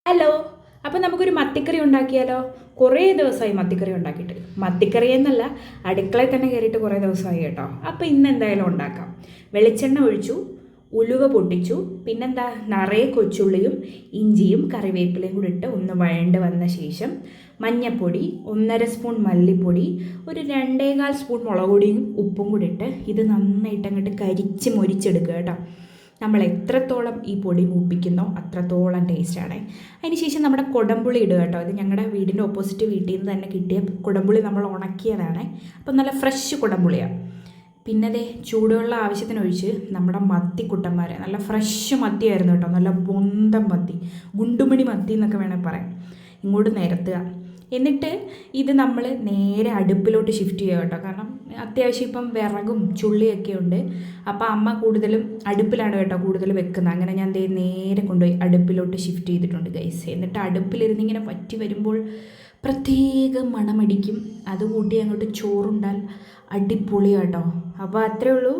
Hello. അപ്പോൾ നമുക്കൊരു മത്തിക്കറി ഉണ്ടാക്കിയാലോ? കുറേ ദിവസമായി മത്തിക്കറി ഉണ്ടാക്കിയിട്ട്. മത്തിക്കറി എന്നല്ല, അടുക്കളയിൽ തന്നെ കയറിയിട്ട് കുറേ ദിവസമായി കേട്ടോ. അപ്പോൾ ഇന്ന് എന്തായാലും ഉണ്ടാക്കാം. വെളിച്ചെണ്ണ ഒഴിച്ചു, ഉലുവ പൊട്ടിച്ചു, പിന്നെന്താ നിറയെ കൊച്ചുള്ളിയും ഇഞ്ചിയും കറിവേപ്പിലയും കൂടി ഇട്ട് ഒന്ന് വഴണ്ട് വന്ന ശേഷം മഞ്ഞൾപ്പൊടി, 1.5 സ്പൂൺ മല്ലിപ്പൊടി, ഒരു 2.25 സ്പൂൺ മുളക് പൊടിയും ഉപ്പും കൂടി ഇട്ട് ഇത് നന്നായിട്ട് അങ്ങോട്ട് കരിച്ച് മൊരിച്ചെടുക്കുക കേട്ടോ. നമ്മൾ എത്രത്തോളം ഈ പൊടി മൂപ്പിക്കുന്നോ അത്രത്തോളം ടേസ്റ്റാണ്. അതിനുശേഷം നമ്മുടെ കുടംപുളി ഇടുക കേട്ടോ. ഇത് ഞങ്ങളുടെ വീടിൻ്റെ ഓപ്പോസിറ്റ് വീട്ടിൽ നിന്ന് തന്നെ കിട്ടിയ കുടംപുളി നമ്മൾ ഉണക്കിയതാണ്. അപ്പം നല്ല ഫ്രഷ് കുടംപുളിയാണ്. പിന്നെ അതേ ചൂടുവെള്ളം ആവശ്യത്തിനൊഴിച്ച് നമ്മുടെ മത്തിക്കുട്ടന്മാരെ, നല്ല ഫ്രഷ് മത്തിയായിരുന്നു കേട്ടോ, നല്ല ബൊന്തം മത്തി, ഗുണ്ടുമണി മത്തി എന്നൊക്കെ വേണേൽ പറയാം, ഇങ്ങോട്ട് നിരത്തുക. എന്നിട്ട് ഇത് നമ്മൾ നേരെ അടുപ്പിലോട്ട് ഷിഫ്റ്റ് ചെയ്യുക കേട്ടോ. കാരണം അത്യാവശ്യം ഇപ്പം വിറകും ചുള്ളിയൊക്കെ ഉണ്ട്. അപ്പോൾ അമ്മ കൂടുതലും അടുപ്പിലാണ് കേട്ടോ കൂടുതൽ വെക്കുന്നത്. അങ്ങനെ ഞാൻ നേരെ കൊണ്ടുപോയി അടുപ്പിലോട്ട് ഷിഫ്റ്റ് ചെയ്തിട്ടുണ്ട് ഗൈസ്. എന്നിട്ട് അടുപ്പിലിരുന്ന് ഇങ്ങനെ വറ്റി വരുമ്പോൾ പ്രത്യേക മണമടിക്കും. അത് കൂട്ടി അങ്ങോട്ട് ചോറുണ്ടാൽ അടിപൊളിയാട്ടോ. അപ്പോൾ അത്രേ ഉള്ളൂ.